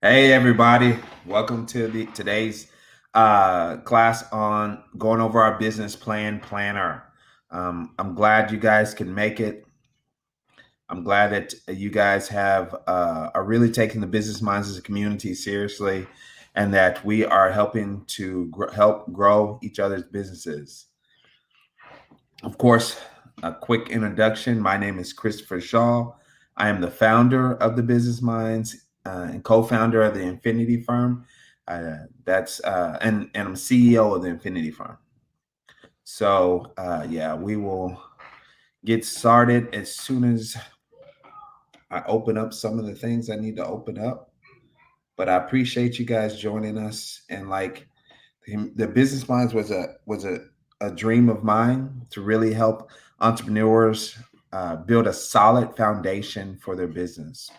Hey everybody, welcome to today's class on going over our business planner. I'm glad you guys can make it. I'm glad that you guys are really taking the business minds as a community seriously, and that we are helping to help grow each other's businesses. Of course, a quick introduction. My name is Christopher Shaw. I am the founder of the Business Minds and co-founder of the Infinity Firm. And I'm CEO of the Infinity Firm. So yeah, we will get started as soon as I open up some of the things I need to open up. But I appreciate you guys joining us. And like the Business Minds was a dream of mine to really help entrepreneurs build a solid foundation for their business.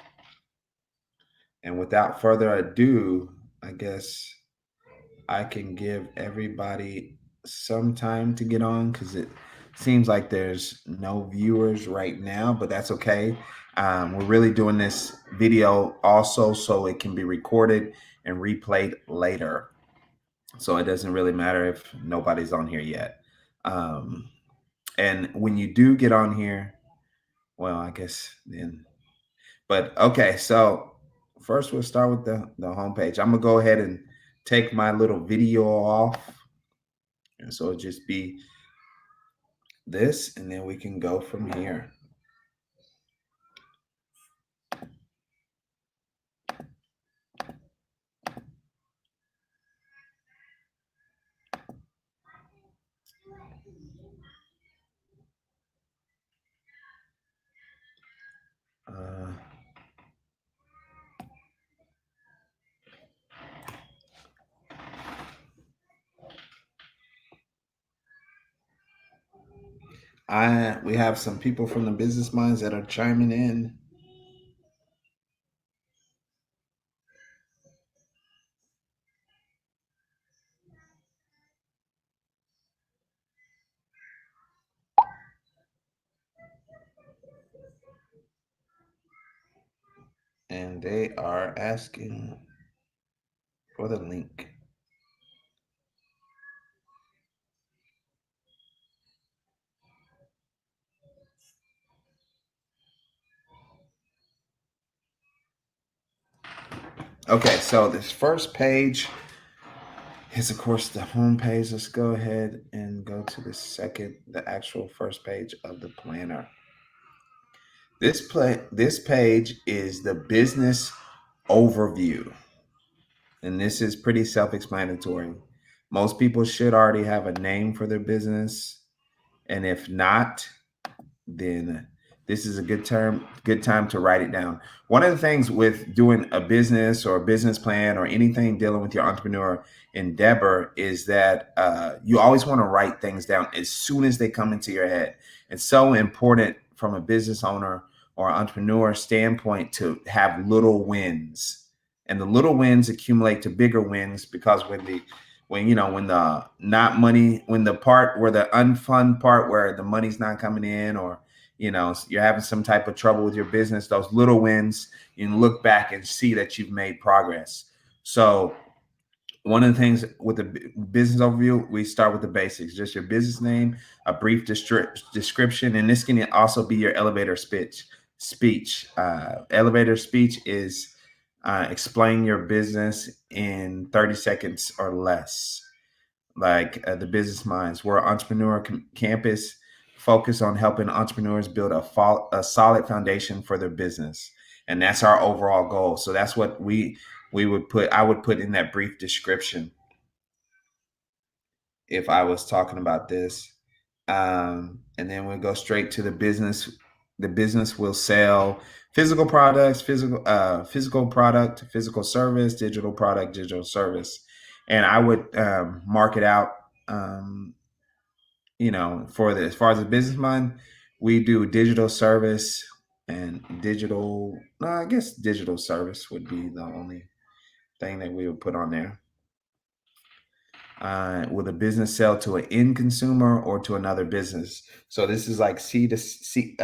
And without further ado, I guess I can give everybody some time to get on because it seems like there's no viewers right now, but that's okay. We're really doing this video also so it can be recorded and replayed later. So it doesn't really matter if nobody's on here yet. Um, and when you do get on here, well, I guess then, but okay. So first we'll start with the homepage. I'm gonna go ahead and take my little video off. And so it'll just be this, and then we can go from here. Uh, we have some people from the Business Minds that are chiming in. And they are asking for the link. Okay, so this first page is, of course, the home page. Let's go ahead and go to the actual first page of the planner. This page is the business overview, and this is pretty self-explanatory. Most people should already have a name for their business, and if not, then this is a good time to write it down. One of the things with doing a business or a business plan or anything dealing with your entrepreneur endeavor is that you always want to write things down as soon as they come into your head. It's so important from a business owner or entrepreneur standpoint to have little wins, and the little wins accumulate to bigger wins, because when the not money, when the part where the unfun part where the money's not coming in, or you're having some type of trouble with your business, those little wins, you can look back and see that you've made progress. So one of the things with the business overview, we start with the basics, just your business name, a brief description, and this can also be your elevator speech. Elevator speech is explain your business in 30 seconds or less. Like the Business Minds, we're entrepreneur campus focused on helping entrepreneurs build a solid foundation for their business, and that's our overall goal. So that's what I would put in that brief description if I was talking about this. And then we'll go straight to the business. The business will sell physical products, physical product, physical service, digital product, digital service. And I would mark it out. As far as the business mind, we do digital service and digital. No, I guess digital service would be the only thing that we would put on there. Will the business sell to an end consumer or to another business? So this is like C to C,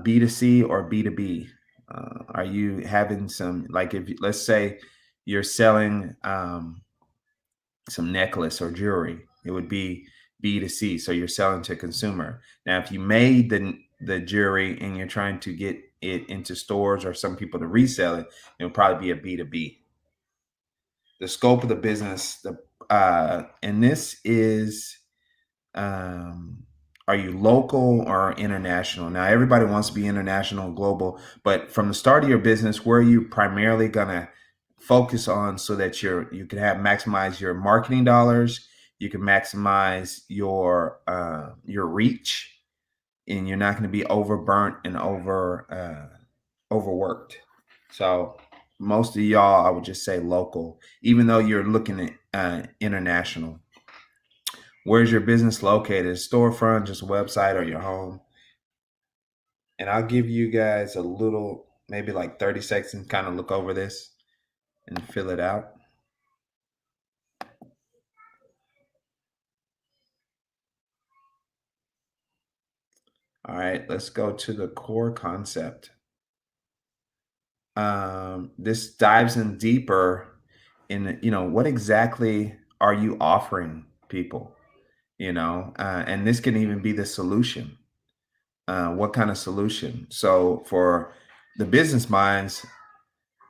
B to C or B to B. Are you having some, like, if let's say you're selling some necklace or jewelry, it would be B2C. So you're selling to consumer. Now, if you made the jewelry and you're trying to get it into stores or some people to resell it, it would probably be a B2B. The scope of the business, and this is, um, are you local or international? Now, everybody wants to be international and global, but from the start of your business, where are you primarily gonna focus on so that you can have maximize your marketing dollars, you can maximize your reach, and you're not going to be overburnt and overworked. So most of y'all, I would just say local, even though you're looking at international. Where's your business located? Storefront, just a website, or your home? And I'll give you guys a little, maybe like 30 seconds, kind of look over this and fill it out. All right, let's go to the core concept. This dives in deeper in, what exactly are you offering people? And this can even be the solution. What kind of solution? So for the business minds,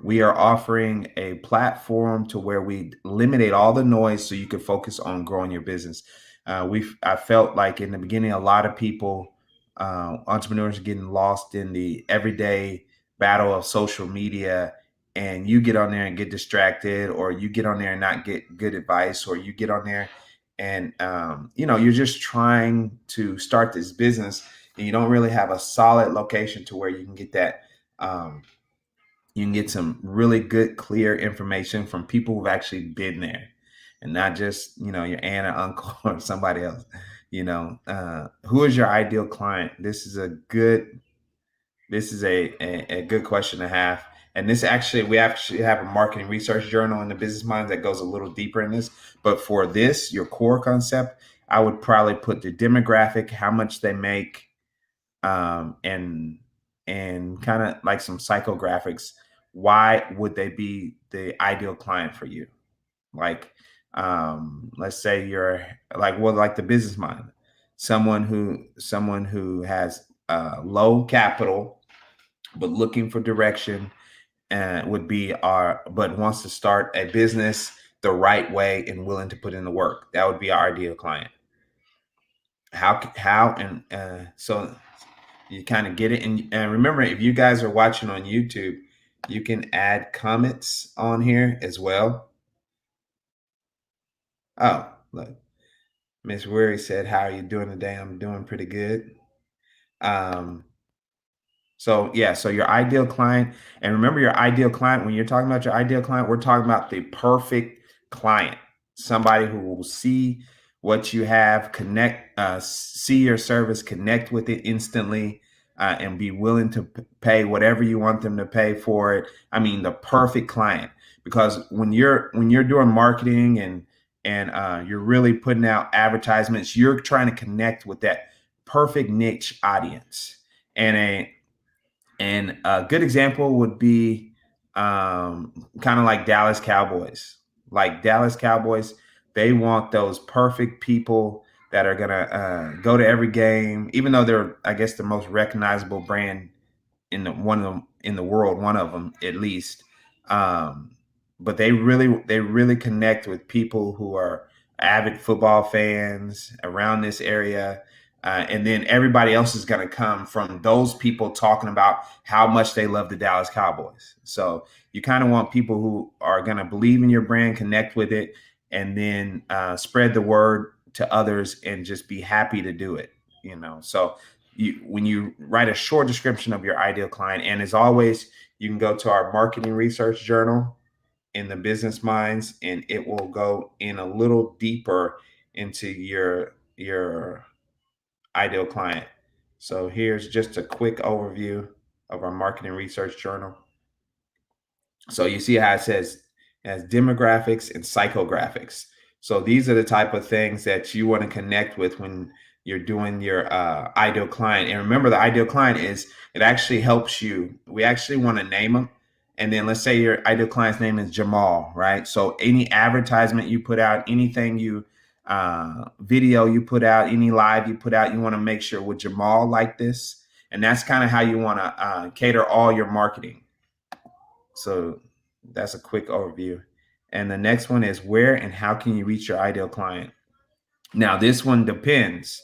we are offering a platform to where we eliminate all the noise so you can focus on growing your business. I felt like in the beginning, a lot of people, entrepreneurs, are getting lost in the everyday battle of social media, and you get on there and get distracted, or you get on there and not get good advice, or you get on there and you're just trying to start this business, and you don't really have a solid location to where you can get that. You can get some really good, clear information from people who've actually been there, and not just, your aunt or uncle or somebody else. Who is your ideal client? This is a good question to have. And we actually have a marketing research journal in the Business Minds that goes a little deeper in this. But for this, your core concept, I would probably put the demographic, how much they make, and kind of like some psychographics. Why would they be the ideal client for you? Like, let's say you're like the business mind, someone who has low capital but looking for direction, and would be our but wants to start a business the right way and willing to put in the work. That would be our ideal client. How and so you kind of get it. And remember, if you guys are watching on YouTube, you can add comments on here as well. Oh, look, Miss Weary said, "How are you doing today?" I'm doing pretty good. Um, So yeah, so your ideal client, and remember your ideal client, when you're talking about your ideal client, we're talking about the perfect client, somebody who will see what you have, see your service, connect with it instantly, and be willing to pay whatever you want them to pay for it. I mean, the perfect client, because when you're doing marketing and you're really putting out advertisements, you're trying to connect with that perfect niche audience. And a good example would be kind of like Dallas Cowboys. Like Dallas Cowboys, they want those perfect people that are gonna go to every game, even though they're, I guess, the most recognizable brand one of them in the world, one of them at least. Um, but they really connect with people who are avid football fans around this area. And then everybody else is going to come from those people talking about how much they love the Dallas Cowboys. So you kind of want people who are going to believe in your brand, connect with it, and then spread the word to others and just be happy to do it. So when you write a short description of your ideal client, and as always, you can go to our marketing research journal in the Business Minds, and it will go in a little deeper into your ideal client. So here's just a quick overview of our marketing research journal. So you see how it says it has demographics and psychographics. So these are the type of things that you want to connect with when you're doing your ideal client. And remember, the ideal client is, it actually helps you. We actually want to name them. And then let's say your ideal client's name is Jamal, right? So any advertisement you put out, anything you video you put out, any live you put out, you want to make sure with Jamal like this. And that's kind of how you want to cater all your marketing. So that's a quick overview. And the next one is, where and how can you reach your ideal client? Now, this one depends.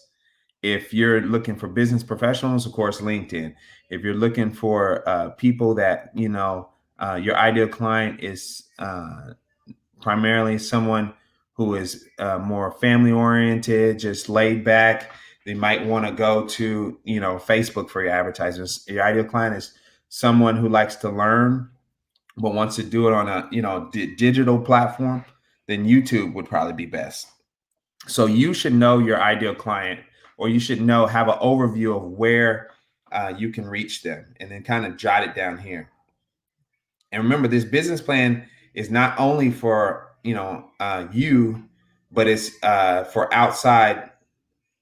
If you're looking for business professionals, of course, LinkedIn. If you're looking for people that, your ideal client is primarily someone who is more family oriented, just laid back, they might want to go to, Facebook for your advertisers. Your ideal client is someone who likes to learn, but wants to do it on a, digital platform, then YouTube would probably be best. So you should know your ideal client, or you should have an overview of where you can reach them, and then kind of jot it down here. And remember, this business plan is not only for you, but it's for outside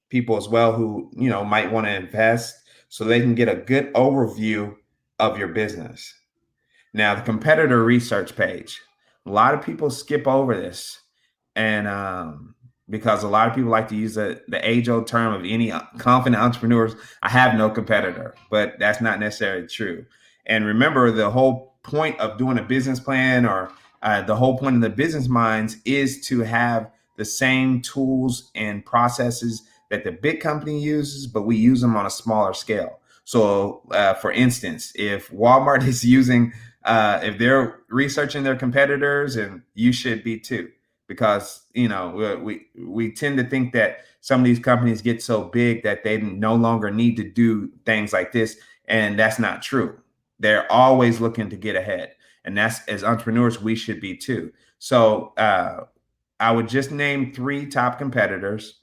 people as well who might want to invest, so they can get a good overview of your business. Now, the competitor research page. A lot of people skip over this, and because a lot of people like to use the age-old term of any confident entrepreneurs, I have no competitor, but that's not necessarily true. And remember, the whole point of doing a business plan, or the whole point of the business minds, is to have the same tools and processes that the big company uses, but we use them on a smaller scale. So, for instance, if Walmart is using, if they're researching their competitors, and you should be too, because we tend to think that some of these companies get so big that they no longer need to do things like this, and that's not true. They're always looking to get ahead, and that's, as entrepreneurs, we should be too. So I would just name 3 top competitors,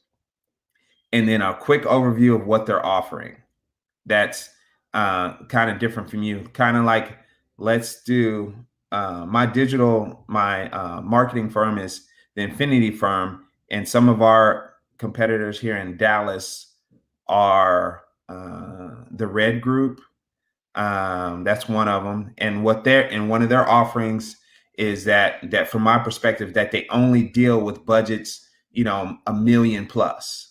and then a quick overview of what they're offering. That's kind of different from you. Kind of like, let's do my marketing firm is the Infinity Firm, and some of our competitors here in Dallas are the Red Group. That's one of them, and one of their offerings is that from my perspective, that they only deal with budgets, $1 million plus.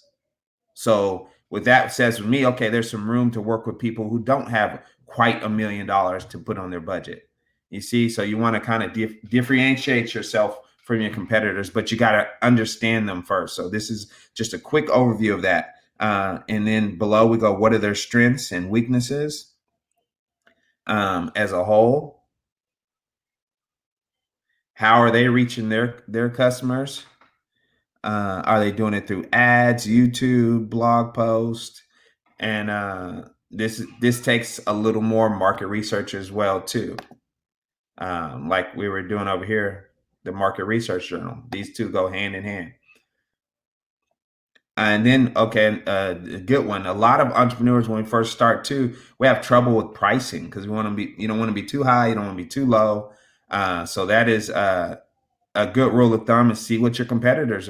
So with that says, with me, okay, there's some room to work with people who don't have quite $1 million to put on their budget. You see, so you want to kind of differentiate yourself from your competitors, but you got to understand them first. So this is just a quick overview of that. And then below we go, what are their strengths and weaknesses as a whole? How are they reaching their customers? Are they doing it through ads, YouTube, blog post? And this takes a little more market research as well too. Like we were doing over here, the market research journal. These two go hand in hand. And then, okay, a good one. A lot of entrepreneurs, when we first start too, we have trouble with pricing, because we want to be, you don't want to be too high, you don't want to be too low. So that is a good rule of thumb, is see what your competitors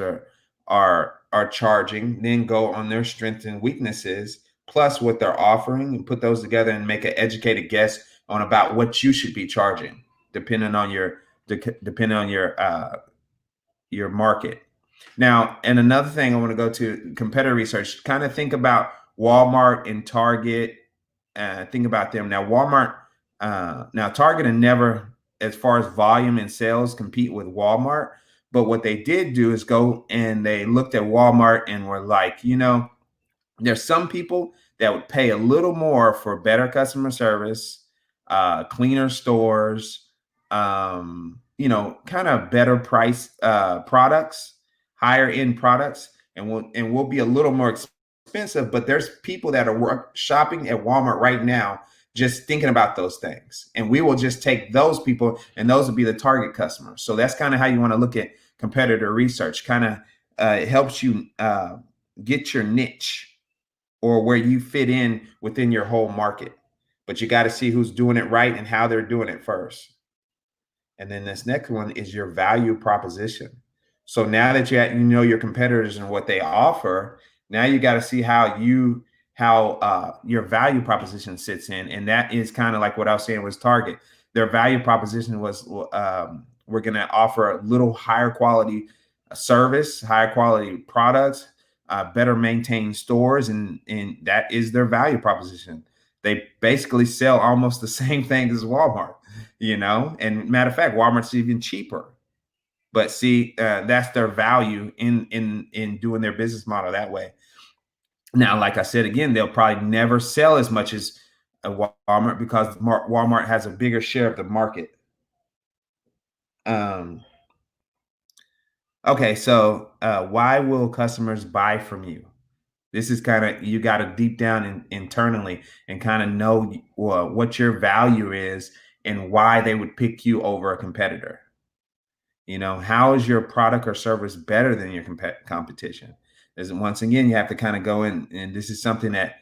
are charging, then go on their strengths and weaknesses, plus what they're offering, and put those together and make an educated guess on about what you should be charging, depending on your market. Now, and another thing I want to go to, competitor research. Kind of think about Walmart and Target. Think about them. Now, Target and never, as far as volume and sales, compete with Walmart. But what they did do is go and they looked at Walmart and were like, there's some people that would pay a little more for better customer service, cleaner stores, kind of better price products, higher end products, and will be a little more expensive. But there's people that are shopping at Walmart right now just thinking about those things, and we will just take those people, and those will be the target customers. So that's kind of how you want to look at competitor research. Kind of it helps you get your niche, or where you fit in within your whole market. But you got to see who's doing it right and how they're doing it first. And then this next one is your value proposition. So now that you know your competitors and what they offer, Now you got to see how your value proposition sits in, and that is kind of like what I was saying was Target. Their value proposition was we're going to offer a little higher quality service, higher quality products, better maintained stores, and that is their value proposition. They basically sell almost the same thing as Walmart, And matter of fact, Walmart's even cheaper. But see, that's their value in doing their business model that way. Now, like I said again, they'll probably never sell as much as a Walmart because Walmart has a bigger share of the market. Okay, so why will customers buy from you? This is kind of, you got to deep down internally and kind of know what your value is and why they would pick you over a competitor. How is your product or service better than your competition? Once again, you have to kind of go in, and this is something that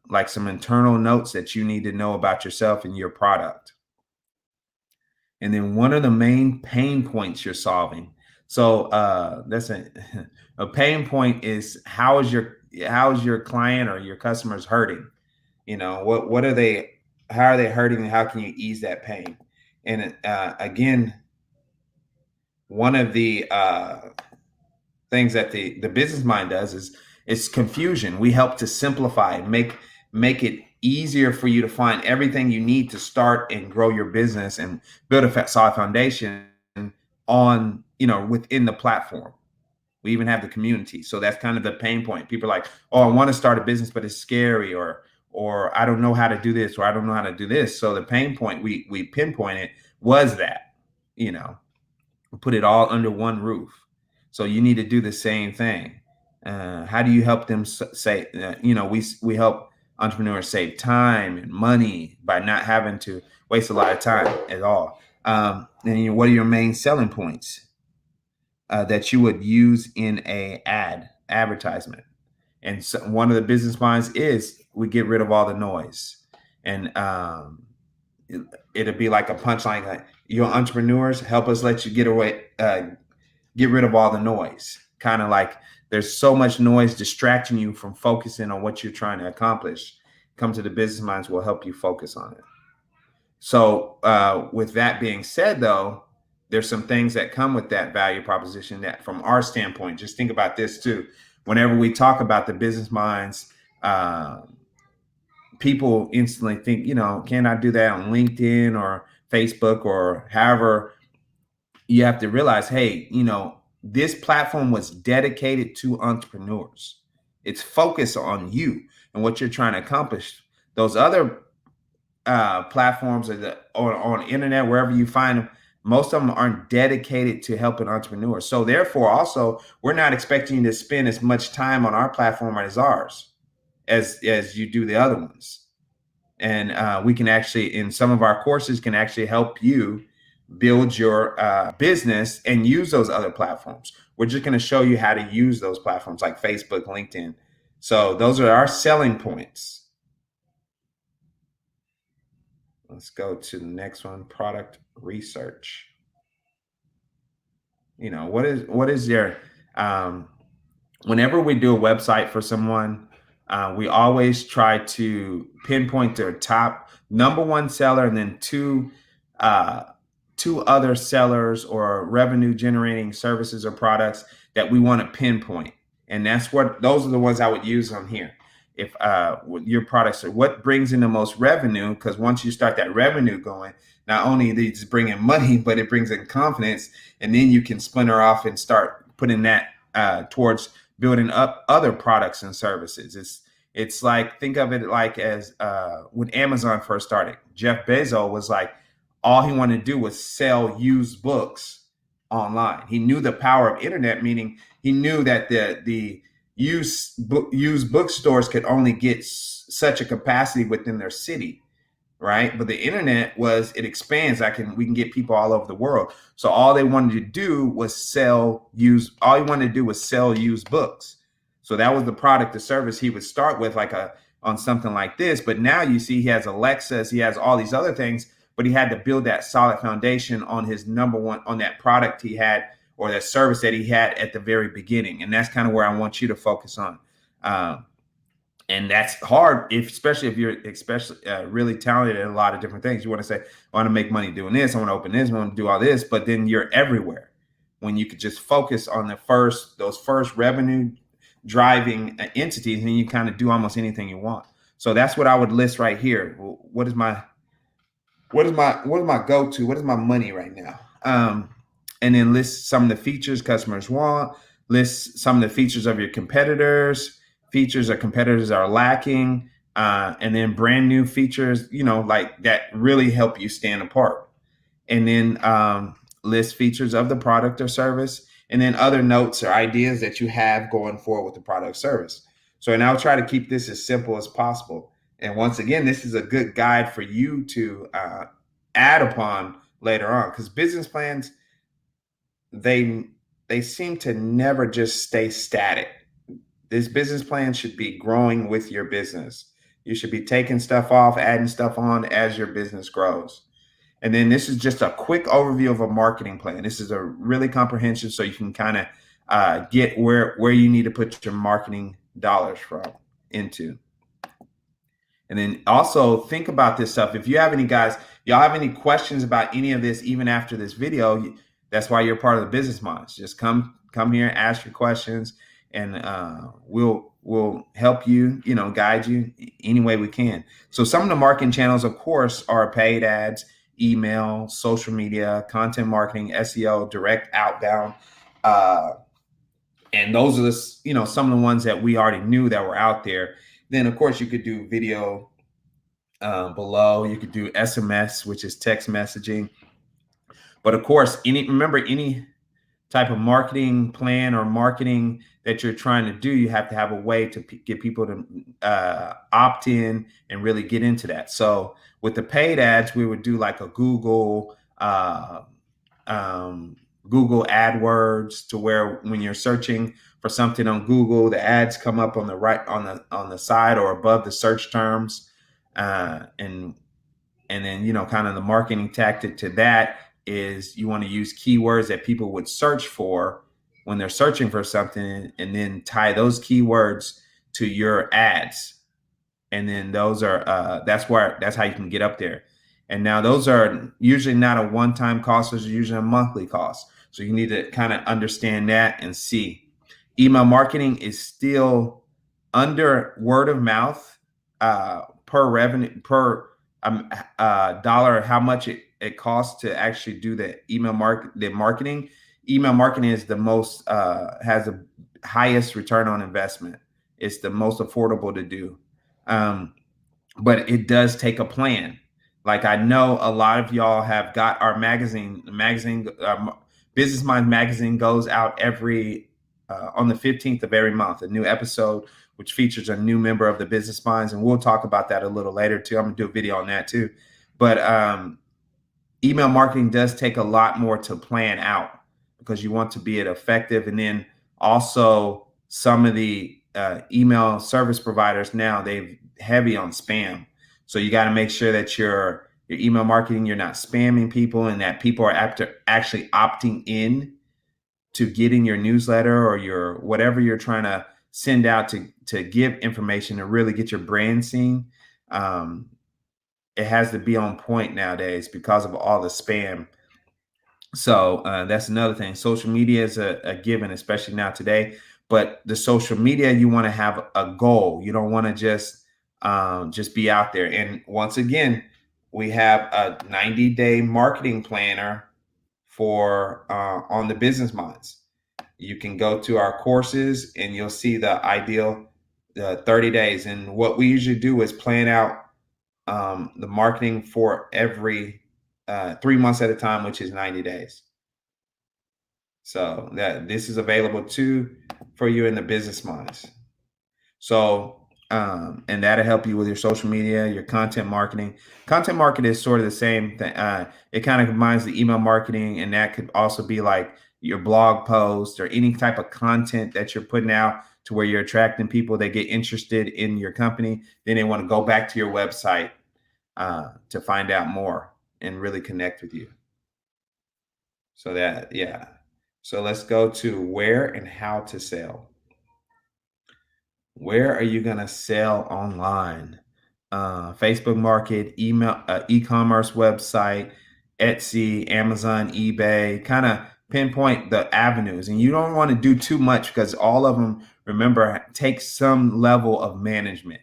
like some internal notes that you need to know about yourself and your product. And then what are the main pain points you're solving? So that's a pain point is how is your client or your customers hurting? What are they, how are they hurting, and how can you ease that pain? And again, one of the things that the business mind does is it's confusion. We help to simplify, make it easier for you to find everything you need to start and grow your business and build a solid foundation on, within the platform. We even have the community. So that's kind of the pain point. People are like, oh, I want to start a business, but it's scary, or I don't know how to do this, or I don't know how to do this. So the pain point we pinpointed was that, put it all under one roof. So you need to do the same thing. How do you help them say, we help entrepreneurs save time and money by not having to waste a lot of time at all. And what are your main selling points that you would use in a advertisement? And so one of the business minds is we get rid of all the noise. And it'll be like a punchline, like, your entrepreneurs, help us let you get rid of all the noise. Kind of like there's so much noise distracting you from focusing on what you're trying to accomplish. Come to the business minds, will help you focus on it. So with that being said, though, there's some things that come with that value proposition that from our standpoint, just think about this too. Whenever we talk about the business minds, people instantly think, can I do that on LinkedIn or Facebook or however? You have to realize, hey, this platform was dedicated to entrepreneurs. It's focused on you and what you're trying to accomplish. Those other platforms or on internet, wherever you find them, most of them aren't dedicated to helping entrepreneurs. So therefore, also, we're not expecting you to spend as much time on our platform as ours as you do the other ones. And we can actually, in some of our courses, can actually help you build your business and use those other platforms. We're just going to show you how to use those platforms like Facebook, LinkedIn. So those are our selling points. Let's go to the next one, product research. What is your, whenever we do a website for someone, we always try to pinpoint their top number one seller and then two other sellers or revenue generating services or products that we want to pinpoint. And those are the ones I would use on here. If your products are what brings in the most revenue, because once you start that revenue going, not only is it bringing money, but it brings in confidence. And then you can splinter off and start putting that towards building up other products and services. It's like, think of it like as when Amazon first started, Jeff Bezos was like, all he wanted to do was sell used books online. He knew the power of internet, meaning he knew that the used bookstores could only get such a capacity within their city, right? But the internet it expands. We can get people all over the world. So all they wanted to do was sell used books. So that was the product, the service he would start with, on something like this. But now you see he has Alexas, he has all these other things, but he had to build that solid foundation on his number one, on that product he had, or that service that he had at the very beginning. And that's kind of where I want you to focus on. And that's hard, especially if you're really talented at a lot of different things. You want to say, I want to make money doing this, I want to open this, I want to do all this, but then you're everywhere. When you could just focus on those first revenue driving entities, and you kind of do almost anything you want. So that's what I would list right here. What is my go-to? What is my money right now? And then list some of the features customers want. List some of the features of your competitors. Features that competitors are lacking, and then brand new features, like that really help you stand apart. And then list features of the product or service, and then other notes or ideas that you have going forward with the product or service. So, and I'll try to keep this as simple as possible. And once again, this is a good guide for you to add upon later on, because business plans, they seem to never just stay static. This business plan should be growing with your business. You should be taking stuff off, adding stuff on as your business grows. And then this is just a quick overview of a marketing plan. This is a really comprehensive, so you can kind of get where you need to put your marketing dollars into. And then also think about this stuff. If you have y'all have any questions about any of this, even after this video, that's why you're part of the Business Minds. Just come here, ask your questions, and we'll help you, guide you any way we can. So some of the marketing channels, of course, are paid ads, email, social media, content marketing, SEO, direct outbound. And those are some of the ones that we already knew that were out there. Then, of course, you could do video below. You could do SMS, which is text messaging. But of course, any type of marketing plan or marketing that you're trying to do, you have to have a way to get people to opt in and really get into that. So with the paid ads, we would do like a Google AdWords, to where when you're searching for something on Google, the ads come up on the right, on the side or above the search terms, and then kind of the marketing tactic to that is you want to use keywords that people would search for when they're searching for something, and then tie those keywords to your ads. And then those are that's how you can get up there. And now those are usually not a one-time cost, those are usually a monthly cost. So you need to kind of understand that and see. Email marketing is still under word of mouth per revenue, per dollar, how much it costs to actually do the marketing. Email marketing is the most has the highest return on investment. It's the most affordable to do, but it does take a plan. Like, I know a lot of y'all have got our magazine. Business Minds magazine goes out every on the 15th of every month, a new episode which features a new member of the Business Minds, and we'll talk about that a little later too. I'm gonna do a video on that too. But email marketing does take a lot more to plan out, because you want to be effective. And then also some of the email service providers now, they've heavy on spam. So you got to make sure that your email marketing, you're not spamming people, and that people are actually opting in to getting your newsletter or your whatever you're trying to send out to give information to really get your brand seen. It has to be on point nowadays because of all the spam. So that's another thing. Social media is a given, especially now today. But the social media, you want to have a goal. You don't want to just be out there. And once again, we have a 90-day marketing planner for on the Business Minds. You can go to our courses and you'll see the ideal 30 days. And what we usually do is plan out the marketing for every 3 months at a time, which is 90 days. So that this is available too for you in the Business Minds. So and that'll help you with your social media, your content marketing. Content marketing is sort of the same thing. It kind of combines the email marketing, and that could also be like your blog post or any type of content that you're putting out to where you're attracting people that get interested in your company. Then they want to go back to your website to find out more and really connect with you. So that, yeah. So let's go to where and how to sell. Where are you going to sell online? Facebook Market, email, e-commerce website, Etsy, Amazon, eBay. Kind of pinpoint the avenues, and you don't want to do too much because all of them, remember, take some level of management.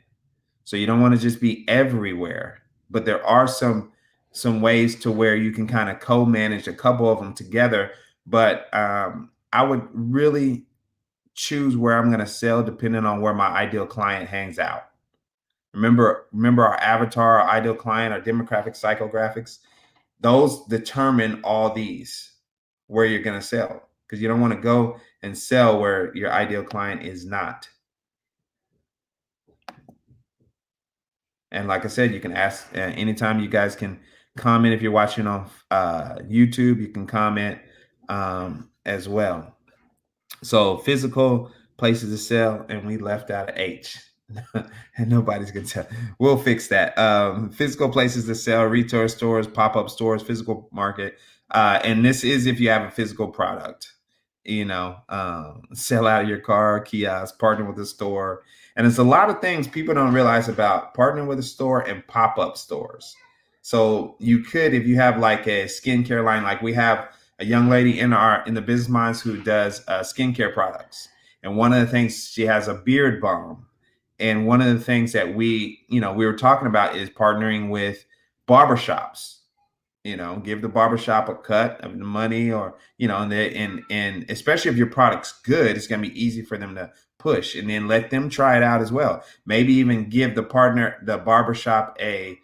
So you don't want to just be everywhere, but there are some ways to where you can kind of co-manage a couple of them together. But I would really choose where I'm going to sell depending on where my ideal client hangs out. Remember our avatar, our ideal client, our demographic, psychographics. Those determine all these where you're going to sell, because you don't want to go and sell where your ideal client is not. And like I said, you can ask anytime. You guys can comment if you're watching on YouTube. You can comment as well. So physical places to sell, and we left out a H. And nobody's gonna tell. We'll fix that. Physical places to sell, retail stores, pop-up stores, physical market. And this is if you have a physical product. Sell out of your car, kiosk, partner with a store. And there's a lot of things people don't realize about partnering with a store and pop-up stores. So you could, if you have like a skincare line, like we have a young lady in the Business Minds who does skincare products. And one of the things, she has a beard balm. And one of the things that we were talking about is partnering with barbershops. Give the barbershop a cut of the money, or and especially if your product's good, it's going to be easy for them to push, and then let them try it out as well. Maybe even give the barbershop a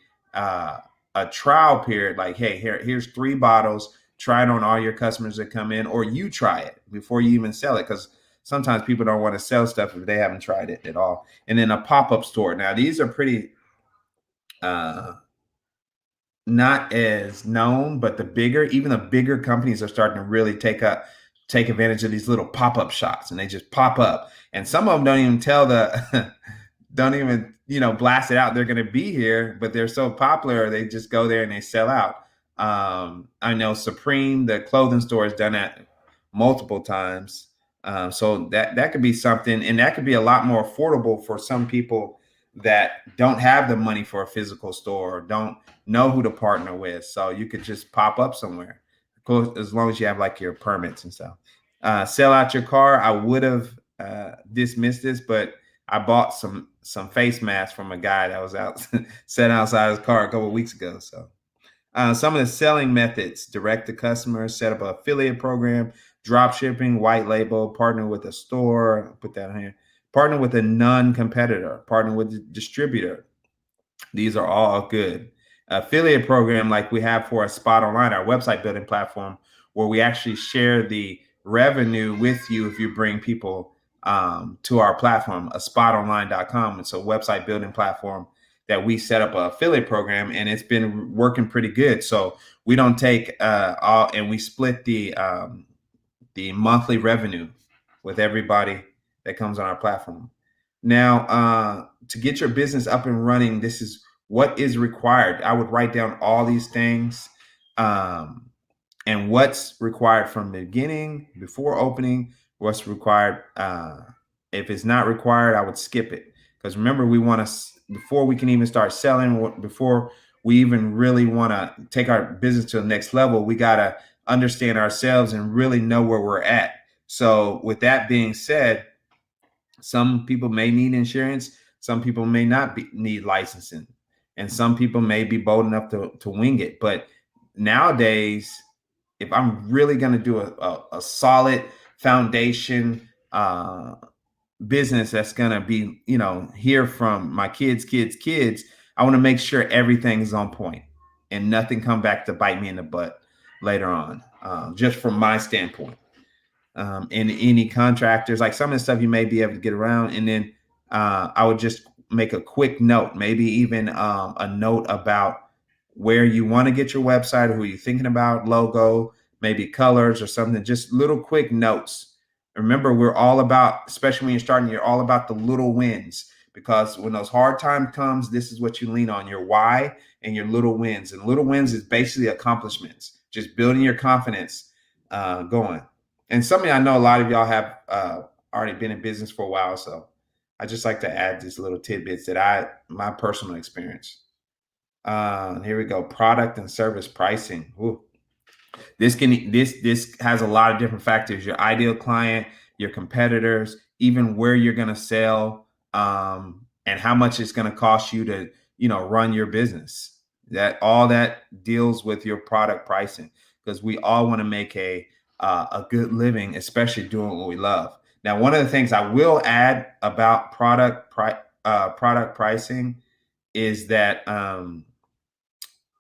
trial period, like, hey, here's 3 bottles, try it on all your customers that come in, or you try it before you even sell it, because sometimes people don't want to sell stuff if they haven't tried it at all. And then a pop-up store. Now these are pretty not as known, but even the bigger companies are starting to really take advantage of these little pop-up shops, and they just pop up. And some of them don't even tell don't even blast it out they're going to be here, but they're so popular they just go there and they sell out. I know Supreme, the clothing store, has done that multiple times. So that could be something, and that could be a lot more affordable for some people that don't have the money for a physical store, or don't know who to partner with. So you could just pop up somewhere, of course, as long as you have like your permits and stuff. Sell out your car. I would have dismissed this, but I bought some face masks from a guy that was out set outside his car a couple of weeks ago. So some of the selling methods: direct to customer, set up an affiliate program, drop shipping, white label, partner with a store, put that in here, partner with a non-competitor, partner with a distributor. These are all good. Affiliate program, like we have for a Spot Online, our website building platform, where we actually share the revenue with you if you bring people to our platform, a spotonline.com. It's a website building platform that we set up an affiliate program, and it's been working pretty good. So we don't take all, and we split the monthly revenue with everybody that comes on our platform. Now, to get your business up and running, this is what is required. I would write down all these things, and what's required from the beginning, before opening, what's required. If it's not required, I would skip it. Because remember, we want to, before we can even start selling, before we even really want to take our business to the next level, we got to understand ourselves and really know where we're at. So with that being said, some people may need insurance, some people may not need licensing, and some people may be bold enough to wing it. But nowadays, if I'm really going to do a solid foundation business that's going to be, here from my kids, I want to make sure everything is on point and nothing come back to bite me in the butt later on, just from my standpoint. And any contractors, like some of the stuff you may be able to get around. And then I would just make a quick note, maybe even a note about where you want to get your website, or who you're thinking about, logo, maybe colors or something, just little quick notes. Remember, we're all about, especially when you're starting, you're all about the little wins, because when those hard times comes, this is what you lean on: your why and your little wins. And little wins is basically accomplishments, just building your confidence going. And something I know a lot of y'all have already been in business for a while, so I just like to add these little tidbits that my personal experience. Here we go. Product and service pricing. Ooh. This has a lot of different factors: your ideal client, your competitors, even where you're going to sell, and how much it's going to cost you to run your business. That all that deals with your product pricing, because we all want to make a good living, especially doing what we love. Now, one of the things I will add about product pricing is that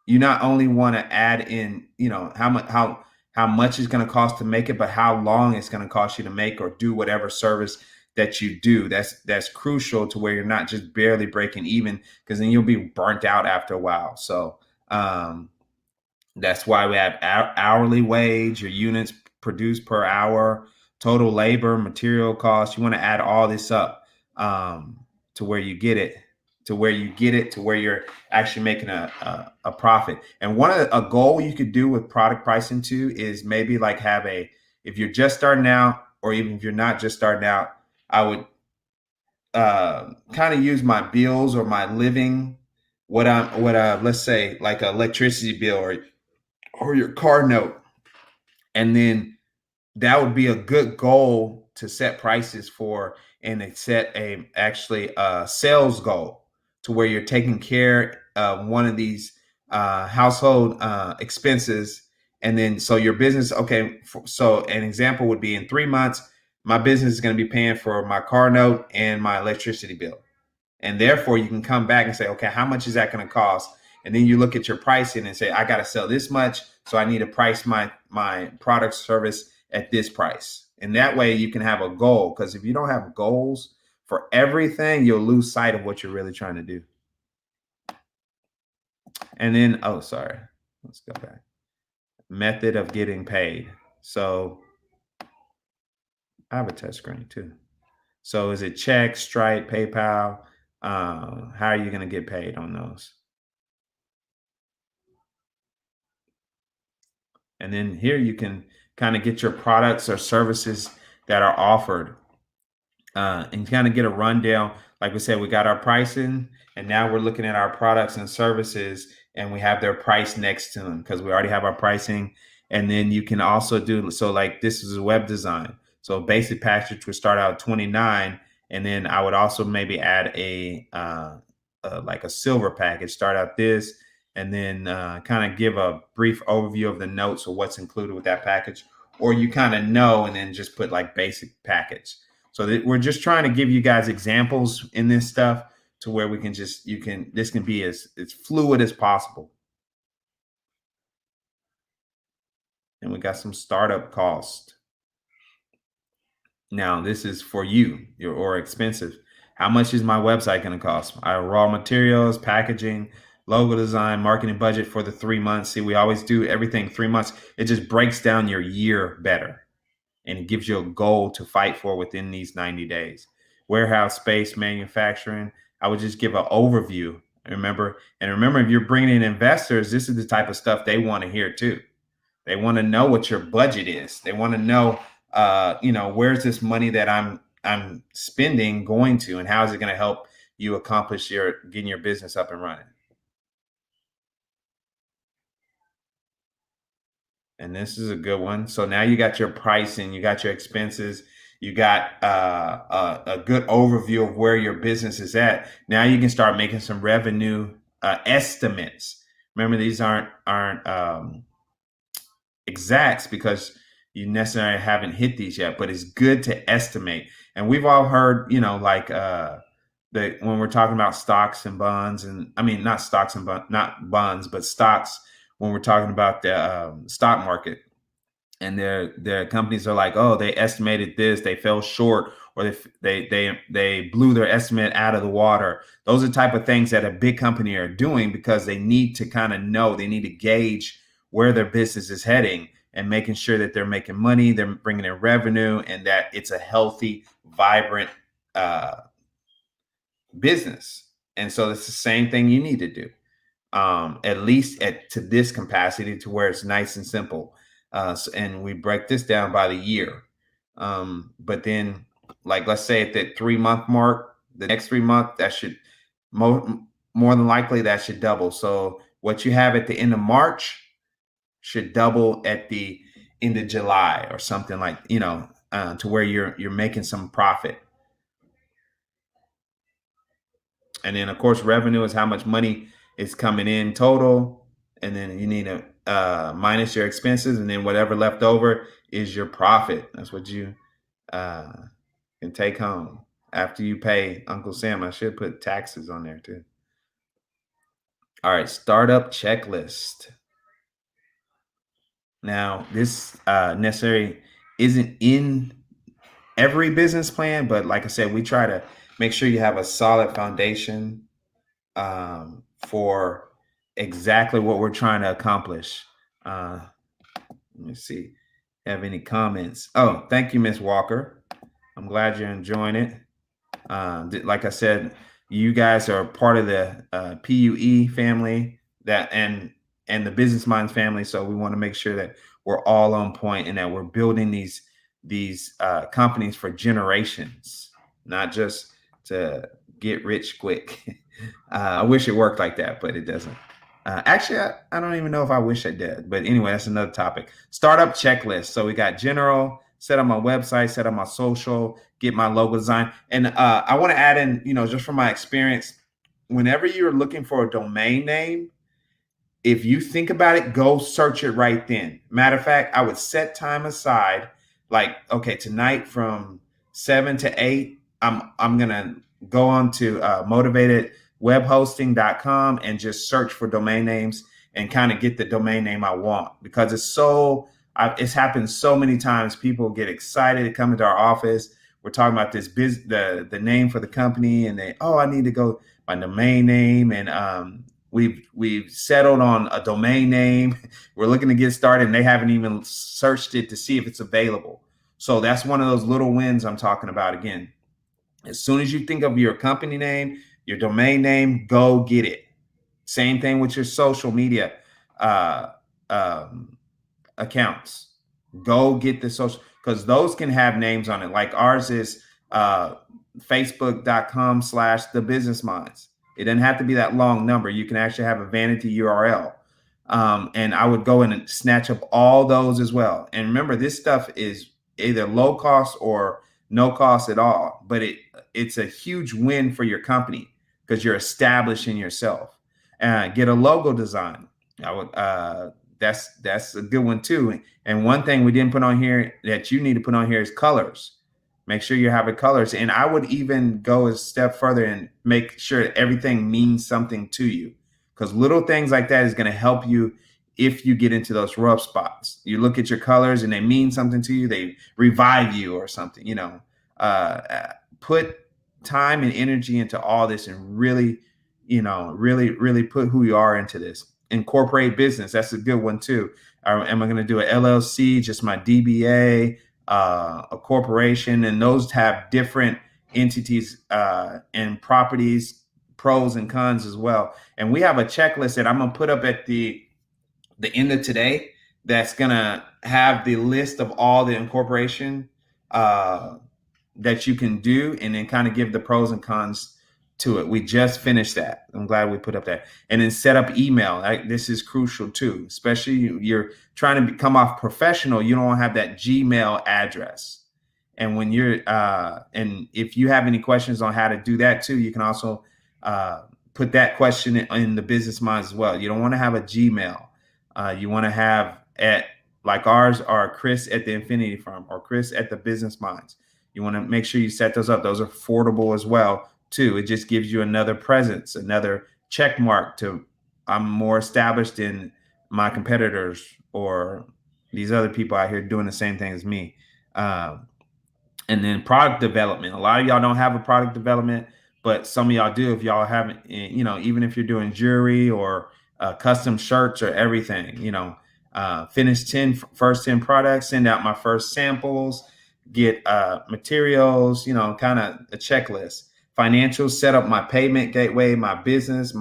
you not only want to add in, how much it's going to cost to make it, but how long it's going to cost you to make or do whatever service that you do. That's crucial to where you're not just barely breaking even, because then you'll be burnt out after a while. So that's why we have hourly wage, your units produced per hour, total labor, material costs. You want to add all this up to where you get it, to where you're actually making a profit. And a goal you could do with product pricing too is maybe like if you're just starting out, or even if you're not just starting out, I would kind of use my bills or my living, let's say like an electricity bill or your car note. And then that would be a good goal to set prices for, and it set a sales goal to where you're taking care of one of these household expenses. And then so your business, okay, so an example would be in 3 months, my business is going to be paying for my car note and my electricity bill. And therefore you can come back and say, okay, how much is that going to cost? And then you look at your pricing and say, I got to sell this much, so I need to price my product service at this price. And that way you can have a goal, because if you don't have goals for everything, you'll lose sight of what you're really trying to do. And then, oh, sorry, let's go back. Method of getting paid. So I have a touch screen too. So is it check, Stripe, PayPal? How are you going to get paid on those? And then here you can kind of get your products or services that are offered, and kind of get a rundown. Like we said, we got our pricing, and now we're looking at our products and services, and we have their price next to them because we already have our pricing. And then you can also do, so like this is a web design. So basic package would start out 29, and then I would also maybe add like a silver package, start out this, and then kind of give a brief overview of the notes or what's included with that package. Or you kind of know, and then just put like basic package. So we're just trying to give you guys examples in this stuff to where we can this can be as fluid as possible. And we got some startup cost. Now this is for you, or expensive. How much is my website going to cost? Our raw materials, packaging, logo design, marketing budget for the 3 months. See, we always do everything 3 months. It just breaks down your year better, and it gives you a goal to fight for within these 90 days. Warehouse space, manufacturing. I would just give an overview. Remember, if you're bringing in investors, this is the type of stuff they want to hear too. They want to know what your budget is. They want to know, where's this money that I'm spending going to, and how is it going to help you accomplish getting your business up and running. And this is a good one. So now you got your pricing, you got your expenses, you got a good overview of where your business is at. Now you can start making some revenue estimates. Remember, these aren't exacts, because you necessarily haven't hit these yet, but it's good to estimate. And we've all heard, like that when we're talking about stocks and bonds, and I mean not stocks and not bonds, but stocks, when we're talking about the stock market, and their companies are like, oh, they estimated this, they fell short, or they blew their estimate out of the water. Those are the type of things that a big company are doing, because they need to kind of know, they need to gauge where their business is heading, and making sure that they're making money, they're bringing in revenue, and that it's a healthy, vibrant business. And so it's the same thing you need to do, at least to this capacity, to where it's nice and simple. And we break this down by the year. But then, like, let's say at that 3 month mark, the next 3 month, that should more than likely that should double. So what you have at the end of March should double at the end of July or something, like, to where you're making some profit. And then, of course, revenue is how much money is coming in total. And then you need to minus your expenses. And then whatever left over is your profit. That's what you uh, can take home after you pay Uncle Sam. I should put taxes on there too. All right, startup checklist. Now, this necessarily isn't in every business plan, but like I said, we try to make sure you have a solid foundation for exactly what we're trying to accomplish. Let me see. Have any comments? Oh, thank you, Miss Walker. I'm glad you're enjoying it. Like I said, you guys are part of the PUE family and the Business Minds family. So we want to make sure that we're all on point and that we're building these companies for generations, not just to get rich quick. I wish it worked like that, but it doesn't. Actually, I don't even know if I wish I did. But anyway, that's another topic. Startup checklist. So we got general, set up my website, set up my social, get my logo design. And I want to add in, just from my experience, whenever you're looking for a domain name, if you think about it, go search it right then. Matter of fact, I would set time aside, like, okay, tonight from 7 to 8, I'm gonna go on to motivatedwebhosting.com and just search for domain names and kind of get the domain name I want, because it's happened so many times. People get excited to come into our office. We're talking about this the name for the company, and I need to go my domain name, and we've settled on a domain name. We're looking to get started, and they haven't even searched it to see if it's available. So that's one of those little wins I'm talking about. Again, as soon as you think of your company name, your domain name, go get it. Same thing with your social media accounts. Go get the social, because those can have names on it. Like ours is facebook.com/thebusinessminds. It doesn't have to be that long number. You can actually have a vanity URL. And I would go in and snatch up all those as well. And remember, this stuff is either low cost or no cost at all, but it's a huge win for your company because you're establishing yourself. Get a logo design. That's a good one too. And one thing we didn't put on here that you need to put on here is colors. Make sure you have the colors. And I would even go a step further and make sure that everything means something to you, because little things like that is going to help you if you get into those rough spots. You look at your colors and they mean something to you. They revive you or something, put time and energy into all this and really, really put who you are into this. Incorporate business. That's a good one too. Am I going to do an LLC, just my DBA, a corporation? And those have different entities and properties, pros and cons as well. And we have a checklist that I'm going to put up at the end of today that's going to have the list of all the incorporation that you can do, and then kind of give the pros and cons to it. We just finished that. I'm glad we put up that. And then set up email. This is crucial too, especially you're trying to come off professional. You don't have that Gmail address. And when and if you have any questions on how to do that too, you can also put that question in the Business Minds as well. You don't want to have a Gmail. You want to have like ours are Chris at the Infinity Firm or Chris at the Business Minds. You want to make sure you set those up. Those are affordable as well too. It just gives you another presence, another check mark to I'm more established than my competitors or these other people out here doing the same thing as me. And then product development. A lot of y'all don't have a product development, but some of y'all do. If y'all haven't, even if you're doing jewelry or custom shirts or everything, finish first 10 products, send out my first samples, get materials, kind of a checklist. Financials, set up my payment gateway, my business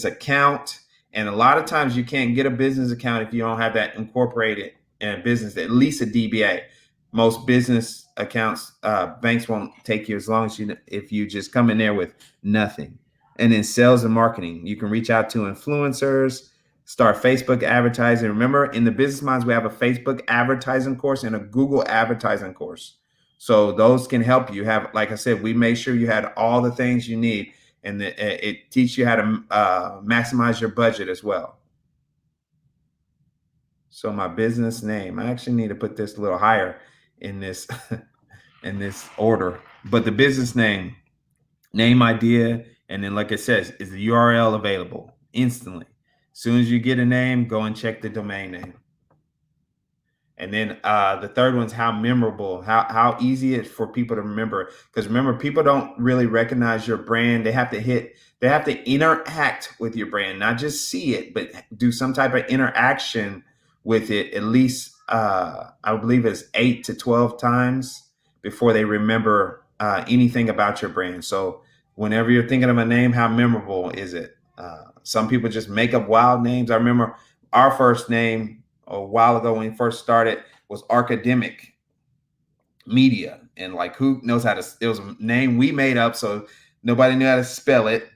account. And a lot of times you can't get a business account if you don't have that incorporated in a business, at least a DBA. Most business accounts, banks won't take you as long as if you just come in there with nothing. And then sales and marketing, you can reach out to influencers, start Facebook advertising. Remember, in the Business Minds, we have a Facebook advertising course and a Google advertising course. So those can help you have, like I said, we made sure you had all the things you need, and it teaches you how to maximize your budget as well. So my business name, I actually need to put this a little higher in this in this order. But the business name idea, and then like it says, is the URL available instantly. As soon as you get a name, go and check the domain name. And then the third one's how memorable, how easy it is for people to remember. Because remember, people don't really recognize your brand. They have to interact with your brand, not just see it, but do some type of interaction with it. At least I believe it's 8 to 12 times before they remember anything about your brand. So whenever you're thinking of a name, how memorable is it? Some people just make up wild names. I remember our first name a while ago when we first started was Academic Media, and like, who knows how to, it was a name we made up, so nobody knew how to spell it.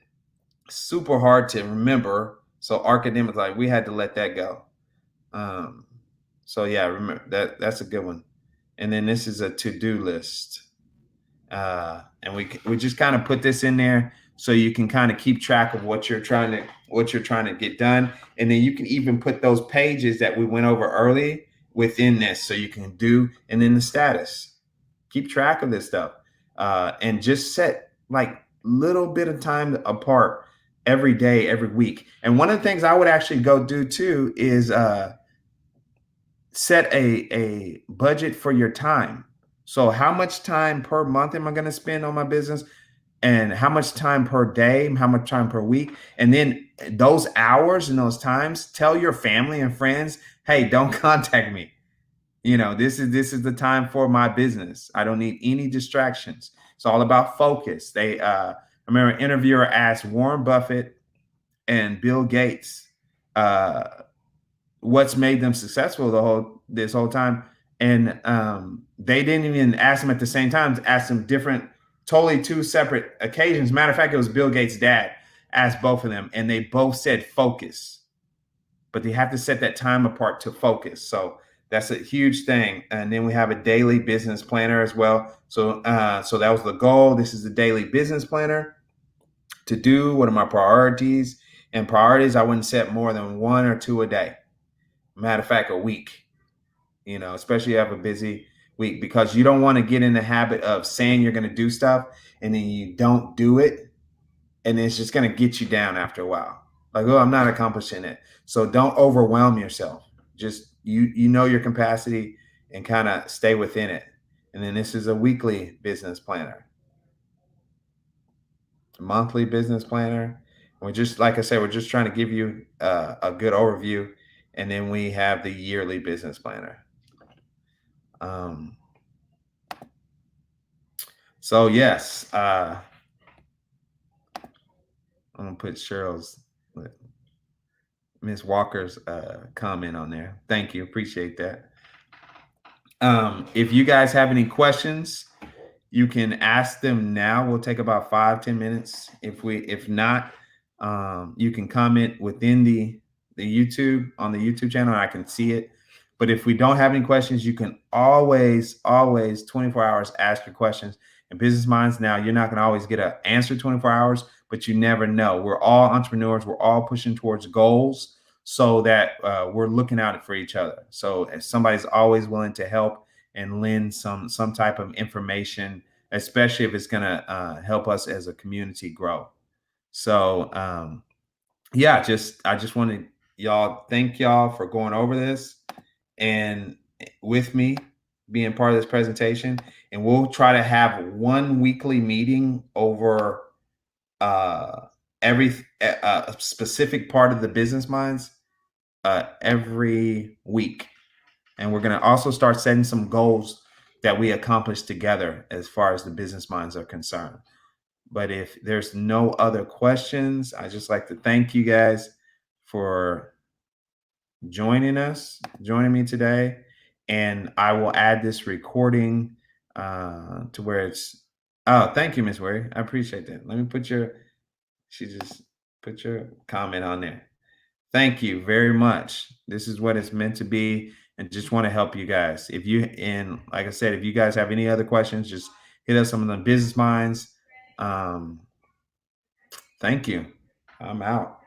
Super hard to remember. So Academic, like, we had to let that go. So yeah, remember that's a good one. And then this is a to-do list, and we just kind of put this in there so you can kind of keep track of what you're trying to get done. And then you can even put those pages that we went over early within this, so you can do, and then the status, keep track of this stuff, and just set like little bit of time apart every day, every week. And one of the things I would actually go do too is set a budget for your time. So how much time per month am I going to spend on my business, and how much time per day, how much time per week? And then those hours and those times, tell your family and friends, hey, don't contact me. This is the time for my business. I don't need any distractions. It's all about focus. I remember an interviewer asked Warren Buffett and Bill Gates what's made them successful this whole time, and they didn't even ask them at the same time. Asked them different, totally two separate occasions. Matter of fact, it was Bill Gates' dad asked both of them, and they both said focus, but they have to set that time apart to focus. So that's a huge thing. And then we have a daily business planner as well. So so that was the goal. This is the daily business planner. To do, what are my priorities? And priorities, I wouldn't set more than 1 or 2 a day. Matter of fact, a week, especially if you have a busy week, because you don't want to get in the habit of saying you're going to do stuff and then you don't do it. And it's just going to get you down after a while. Like, oh, I'm not accomplishing it. So don't overwhelm yourself. Just, you know your capacity, and kind of stay within it. And then this is a weekly business planner, a monthly business planner. We're just, like I said, we're just trying to give you a good overview. And then we have the yearly business planner. So yes, I'm gonna put Miss Walker's comment on there. Thank you, appreciate that. If you guys have any questions, you can ask them now. We'll take about 5-10 minutes. If not, you can comment within the YouTube, on the YouTube channel. I can see it. But if we don't have any questions, you can always 24 hours ask your questions. In Business Minds now, you're not going to always get an answer 24 hours, but you never know. We're all entrepreneurs. We're all pushing towards goals, so that we're looking out for each other. So if somebody's always willing to help and lend some type of information, especially if it's going to help us as a community grow. So yeah, I just want to thank y'all for going over this and with me being part of this presentation. And we'll try to have one weekly meeting over every a specific part of the Business Minds every week. And we're going to also start setting some goals that we accomplish together as far as the Business Minds are concerned. But if there's no other questions, I just like to thank you guys for joining me today. and I will add this recording to where it's. Oh, thank you, Miss Wary. I appreciate that. Let me put your. She just put your comment on there. Thank you very much. This is what it's meant to be, and just want to help you guys. If you and like I said, if you guys have any other questions, just hit us on the business minds. Thank you. I'm out.